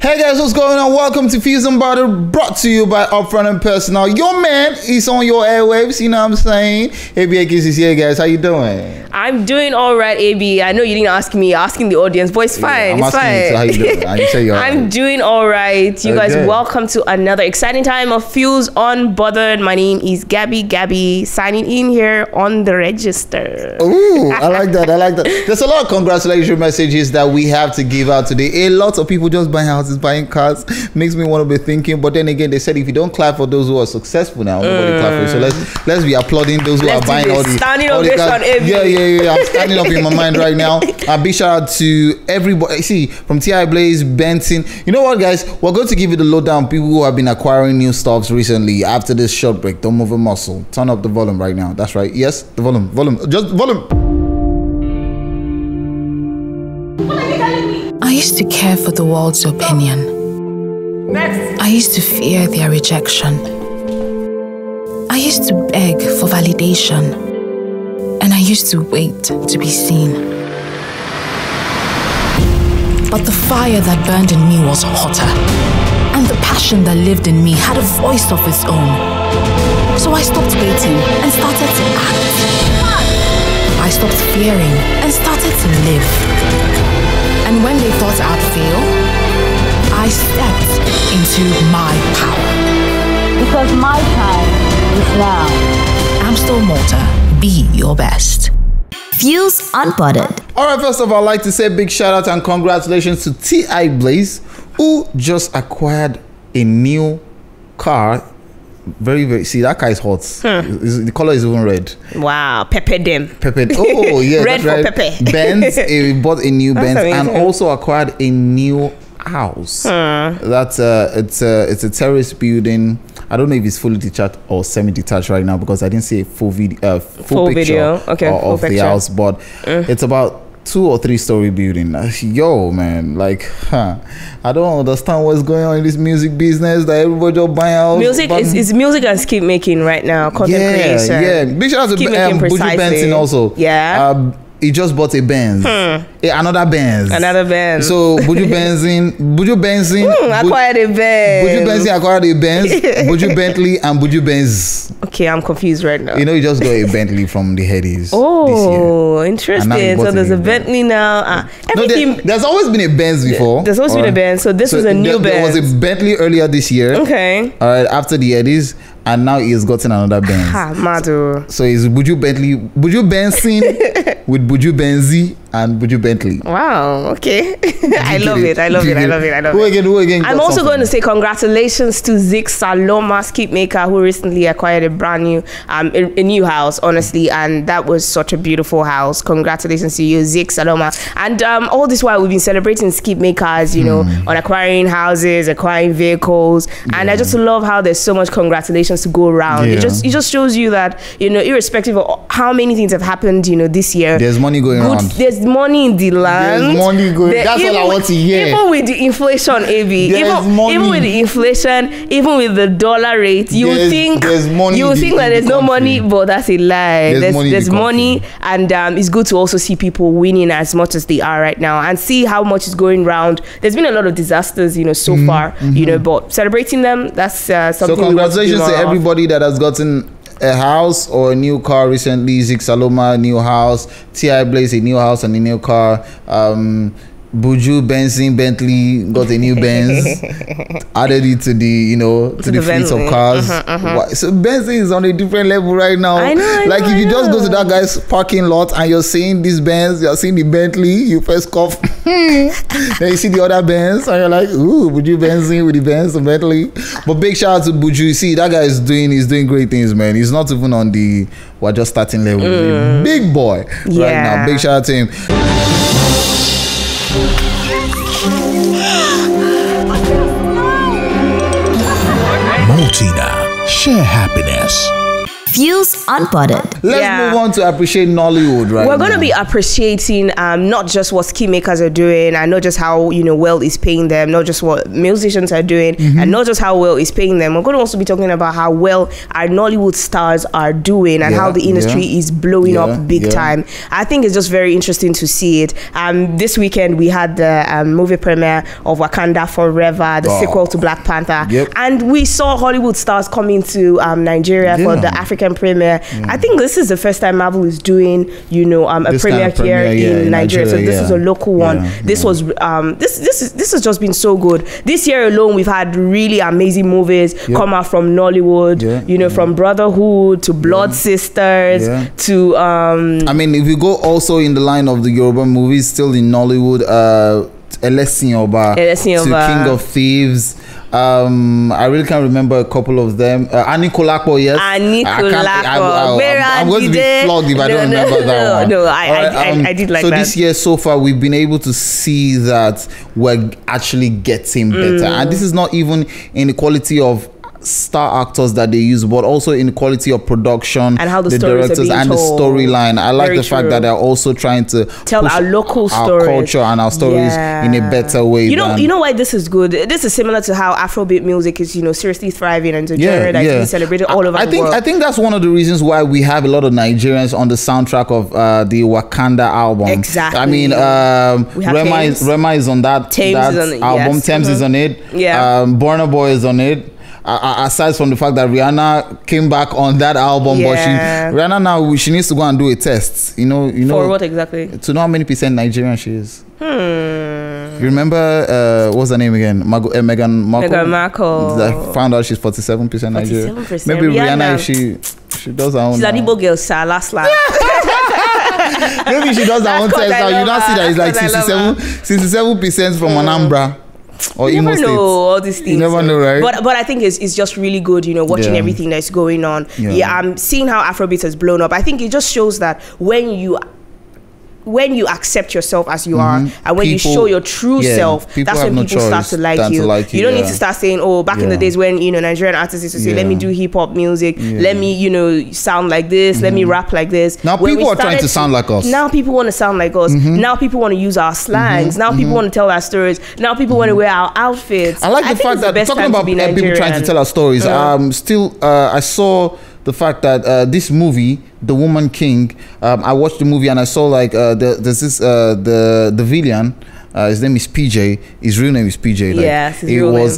Hey guys, what's going on? Welcome to Fusion Battle, brought to you by Upfront and Personal. Your man is on your airwaves, you know what I'm saying? AB is here, guys. How you doing? I'm doing all right, AB. I know you didn't ask me, asking the audience, but it's fine. Yeah, I'm asking you, so how you doing? And you say you're I'm right. doing all right. You guys, welcome to another exciting time of Fuse Unbothered. My name is Gabby, signing in here on the register. Ooh, I like that. I like that. There's a lot of congratulatory messages that we have to give out today. A lot of people just buying houses, buying cars. Makes me want to be thinking. But then again, they said if you don't clap for those who are successful now, nobody clap for you. So let's be applauding those who are buying all the standing ovation. Yeah. I'm standing up in my mind right now. A big shout out to everybody. See, from T.I. Blaze, Benson. You know what, guys? We're going to give you the lowdown. People who have been acquiring new stuffs recently after this short break. Don't move a muscle. Turn up the volume right now. That's right. Yes, the volume. Just volume. I used to care for the world's opinion. Next. I used to fear their rejection. I used to beg for validation. And I used to wait to be seen. But the fire that burned in me was hotter. And the passion that lived in me had a voice of its own. So I stopped waiting and started to act. I stopped fearing and started to live. And when they thought I'd fail, I stepped into my power. Because my time is now. Amstel Malta, be your best. Fuse Unbothered. Alright, first of all, I'd like to say big shout out and congratulations to T.I. Blaze, who just acquired a new car. Very, see, that car is hot. The color is even red. Wow, Pepe them. Oh, yeah. Red that's right. for Pepe. Benz, he bought a new Benz and amazing. also acquired a new house. That's it's a terrace building. I don't know if it's fully detached or semi-detached right now because I didn't see a full video, full picture of the house, but it's about 2 or 3 story building. Yo, man, like, I don't understand what's going on in this music business that everybody just buying house. Music is music and skip making right now. Content creation. Yeah. Big shout out to Buju Benson also. Yeah. He just bought a Benz. Another Benz. So Buju Benson acquired a Benz. Buju Benson acquired a Benz. Buju Bentley and Buju Benz. Okay, I'm confused right now. You know, he just got a Bentley from the Headies. Oh, interesting. So there's a Bentley now. There's always been a Benz before. There's always been a Benz. So this was a new Benz. There was a Bentley earlier this year. Okay. All right, after the Headies. And now he's gotten another Benz. So it's Buju Benson with Buju Benzi and Buju Bentley. Wow, okay. I love it. Who again I'm also going to say congratulations to Zik Saloma, skip maker, who recently acquired a brand new, a new house, honestly. And that was such a beautiful house. Congratulations to you, Zik Saloma. And all this while we've been celebrating skip makers, you know, on acquiring houses, acquiring vehicles. And I just love how there's so much congratulations to go around. It just shows you that, you know, irrespective of how many things have happened, you know, this year, there's money going around. There's money in the land. There's money going. That's all I want to hear. Even with the inflation, AB, even with the inflation, even with the dollar rate, you would think that there's no money, but that's a lie. There's money, and it's good to also see people winning as much as they are right now and see how much is going around. There's been a lot of disasters, you know, so far, you know, but celebrating them, that's something. So congratulations to everybody that has gotten a house or a new car recently. Zik Saloma, new house. T.I. Blaze, a new house and a new car. Buju Benson Bentley got a new Benz, added it to the, you know, to the fleet of cars. So Benson is on a different level right now. I know, if you just go to that guy's parking lot and you're seeing this Benz, you're seeing the Bentley, you first cough. Then you see the other Benz and you're like, ooh, Buju Benson with the Benz and Bentley. But big shout out to Buju. You see, that guy is doing great things, man. He's not even on the we're just starting level. He's a big boy right now. Big shout out to him. Multina, share happiness. Views Unpotted. Let's move on to appreciate Nollywood, right? We're going to be appreciating not just what ski makers are doing, and not just how well it's paying them, not just what musicians are doing, and not just how well it's paying them. We're going to also be talking about how well our Nollywood stars are doing and how the industry is blowing up big time. I think it's just very interesting to see it. This weekend we had the movie premiere of Wakanda Forever, the sequel to Black Panther, and we saw Hollywood stars coming to Nigeria for the African premiere. I think this is the first time Marvel is doing a premiere here in Nigeria. So this is a local one. This was this has just been so good. This year alone we've had really amazing movies come out from Nollywood, from Brotherhood to Blood Sisters to I mean, if you go also in the line of the Yoruba movies, still in Nollywood, Elesin Oba to King of Thieves. I really can't remember a couple of them. Anikulapo, yes. Anikulapo. I'm going to be flogged if I don't remember that one. No, I did like that. So this year so far, we've been able to see that we're actually getting better. And this is not even in the quality of star actors that they use, but also in the quality of production and how the directors and told. The storyline. I like the fact that they're also trying to tell our local stories, our culture and our stories in a better way. You know why this is good? This is similar to how Afrobeat music is seriously thriving and it's a genre that is being celebrated all over the world. I think that's one of the reasons why we have a lot of Nigerians on the soundtrack of the Wakanda album. Exactly. I mean, Rema is on that album. Thames is on it. Burna Boy is on it. Aside from the fact that Rihanna came back on that album, but Rihanna now she needs to go and do a test. For what exactly? To know how many percent Nigerian she is. You remember what's her name again? Meghan Markle. Meghan Markle. I found out she's 47% Nigerian. 47%. Maybe Rihanna, if she does her own. She's an Igbo girl, sir. Last. Maybe she does her own test now. You don't see that it's like 67% from Anambra. Or you never know all these things. You never know, right? But I think it's just really good, watching everything that's going on. I'm seeing how Afrobeat has blown up. I think it just shows that when you accept yourself as you are, and when you show your true self, that's when people start to like you. You don't need to start saying, oh, back in the days when Nigerian artists used to say, let me do hip hop music, let me sound like this, let me rap like this. Now people are trying to sound like us. Now people want to sound like us. Now people want to use our slangs. Now people want to tell our stories. Now people want to wear our outfits. I like the fact that talking about people trying to tell our stories. I saw the fact that this movie, The Woman King, I watched the movie and I saw there's this the villain. His name is PJ. His real name is PJ.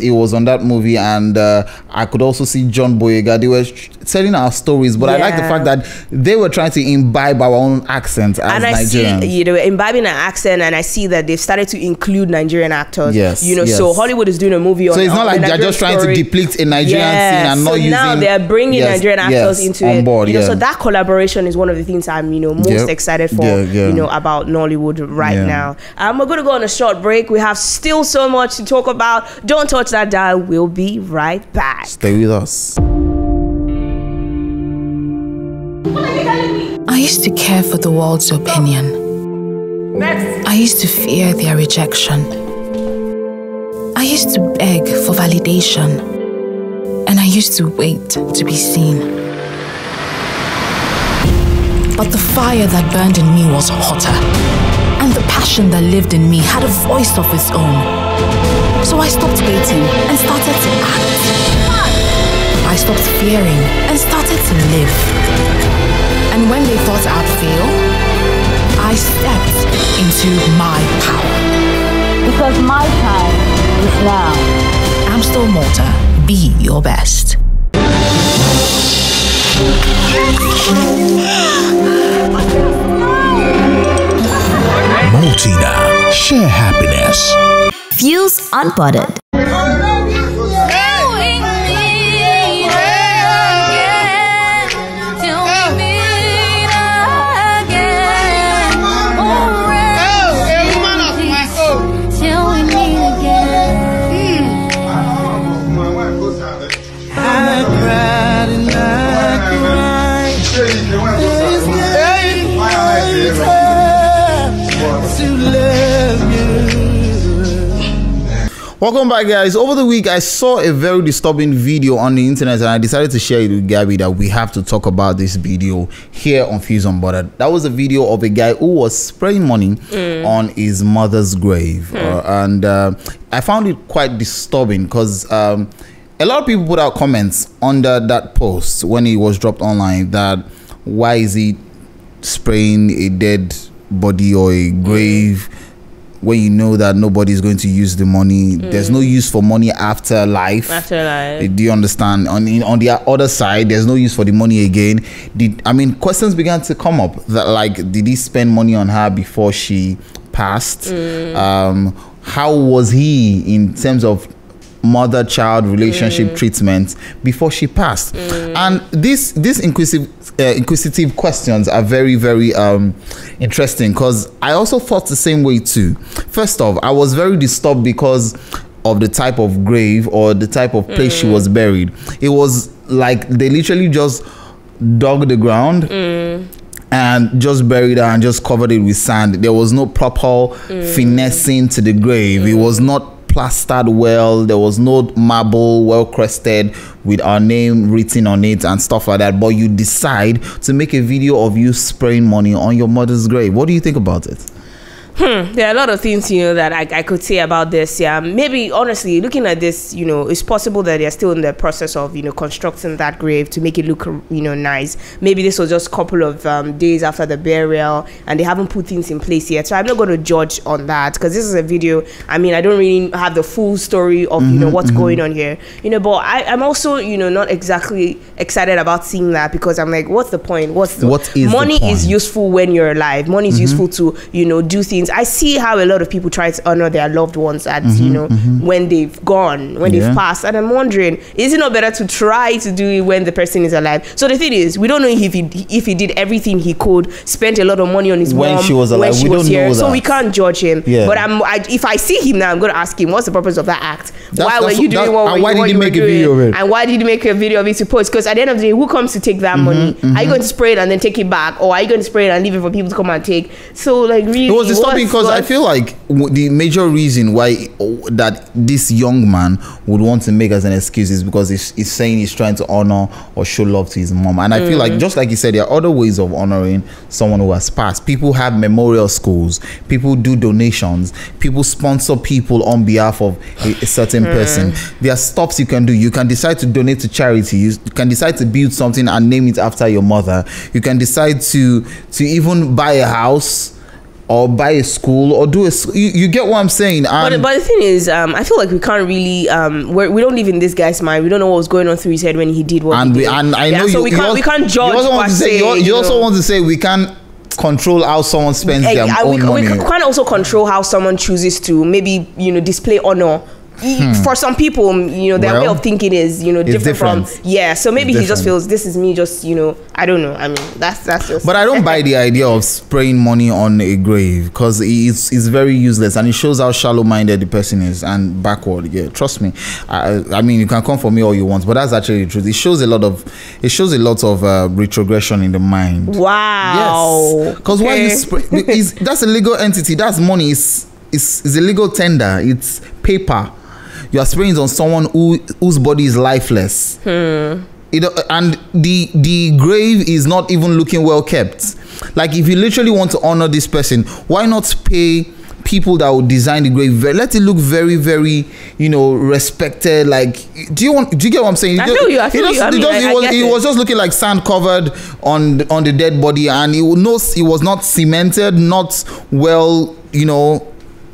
It was on that movie, and I could also see John Boyega. They were telling our stories, but I like the fact that they were trying to imbibe our own accent as Nigerians. See, they were imbibing an accent, and I see that they've started to include Nigerian actors. So Hollywood is doing a movie on. So it's not like they're just trying to deplete a Nigerian scene and not using. Now they're bringing Nigerian actors into it. Board, so that collaboration is one of the things I'm most excited for. About Nollywood right now. We're gonna go on a short break. We have still so much to talk about. Don't touch that dial. We'll be right back. Stay with us. I used to care for the world's opinion. I used to fear their rejection. I used to beg for validation. And I used to wait to be seen. But the fire that burned in me was hotter. And the passion that lived in me had a voice of its own. So I stopped waiting and started to act. I stopped fearing and started to live. And when they thought I'd fail, I stepped into my power. Because my time is now. Amstel Malta, be your best. Multina, share happiness. Views Unpotted. Welcome back, guys. Over the week, I saw a very disturbing video on the internet, and I decided to share it with Gabby that we have to talk about this video here on Fuse Unbothered. That was a video of a guy who was spraying money on his mother's grave, and I found it quite disturbing because a lot of people put out comments under that post when it was dropped online that why is he spraying a dead body or a grave when you know that nobody's going to use the money. There's no use for money after life. Do you understand? On the other side, there's no use for the money again. Questions began to come up that, like, did he spend money on her before she passed? How was he in terms of mother-child relationship treatment before she passed? And these inquisitive questions are very, very interesting, because I also thought the same way too. First off, I was very disturbed because of the type of grave or the type of place she was buried. It was like they literally just dug the ground and just buried her and just covered it with sand. There was no proper finessing to the grave. It was not plastered well. There was no marble well crested with our name written on it and stuff like that. But you decide to make a video of you spraying money on your mother's grave. What do you think about it? There are a lot of things, that I could say about this. Yeah, maybe honestly, looking at this, it's possible that they're still in the process of, constructing that grave to make it look, nice. Maybe this was just a couple of days after the burial and they haven't put things in place yet. So I'm not going to judge on that, because this is a video. I don't really have the full story of, what's going on here. But I'm also, not exactly excited about seeing that, because I'm like, what's the point? Money is useful when you're alive. Money is useful to, do things. I see how a lot of people try to honor their loved ones at when they've gone, when they've passed, and I'm wondering, is it not better to try to do it when the person is alive? So the thing is, we don't know if he did everything he could, spent a lot of money on his mom when she was alive. When she was here, so we can't judge him. But if I see him now, I'm going to ask him, what's the purpose of that act? Why were you doing what you were doing? And why did you make a video of it to post? Because at the end of the day, who comes to take that money? Are you going to spray it and then take it back, or are you going to spray it and leave it for people to come and take? So really, it was disturbing, because I feel like the major reason why that this young man would want to make as an excuse is because he's saying he's trying to honor or show love to his mom. And I feel like, just like you said, there are other ways of honoring someone who has passed. People have memorial schools, people do donations, people sponsor people on behalf of a certain person. There are stops you can do. You can decide to donate to charity. You can decide to build something and name it after your mother. You can decide to even buy a house or buy a school or do you get what I'm saying? But the thing is, I feel like we can't really we don't live in this guy's mind. We don't know what was going on through his head when he did what he did. And I know so we can't judge. You also want to say we can't control how someone spends their own money. We can't also control how someone chooses to maybe display honor. For some people, their way of thinking is, different from, so maybe he just feels this is me just, I don't know. That's just. But I don't buy the idea of spraying money on a grave, because it's very useless, and it shows how shallow-minded the person is and backward. Yeah, trust me. You can come for me all you want, but that's actually the truth. It shows a lot of retrogression in the mind. Wow. Yes. Because why you spray? That's a legal entity. That's money. It's a legal tender. It's paper. You are spraying on someone whose body is lifeless. And the grave is not even looking well kept. Like, if you literally want to honor this person, why not pay people that will design the grave? Let it look very, very, respected. Like, do you get what I'm saying? I feel you. It was just looking like sand covered on the dead body, and it was not cemented, not well,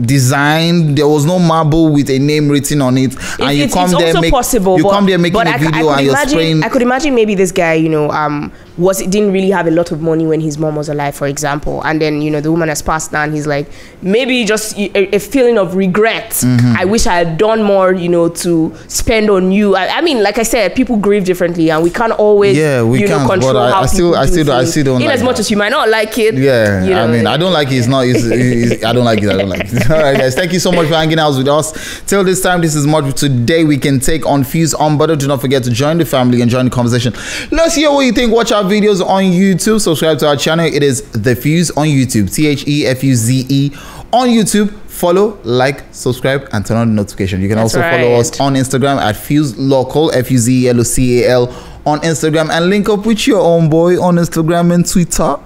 design. There was no marble with a name written on it. And you come there making a video and you're spraying. I could imagine maybe this guy, didn't really have a lot of money when his mom was alive, for example, and then the woman has passed now, and he's like, maybe just a feeling of regret. I wish I had done more, to spend on you. I mean, like I said, people grieve differently, and we can't always control how people do things. I still don't in like as much as you might not like it. I don't like it. I don't like it. All right, guys, thank you so much for hanging out with us till this time. This is much today we can take on Fuse Unbothered. Do not forget to join the family and join the conversation. Let's hear what you think. Watch our videos on YouTube. Subscribe to our channel. It is The Fuse on YouTube. TheFuze on YouTube. follow, like, subscribe, and turn on the notification. You can That's also follow right. us on Instagram at FuzeLocal, FUZELOCAL on Instagram, and link up with your own boy on Instagram and Twitter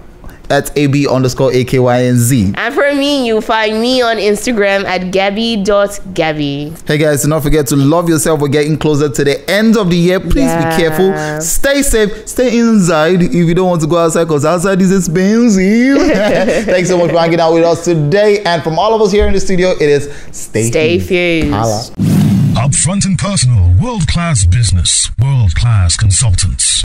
at AB_AKYNZ. And for me, you find me on Instagram at Gabby.Gabby. Hey guys, do not forget to love yourself. We're getting closer to the end of the year. Please be careful. Stay safe. Stay inside if you don't want to go outside, because outside is expensive. Thanks so much for hanging out with us today. And from all of us here in the studio, it is Stay Fused. Holla. Upfront and personal, world-class business, world-class consultants.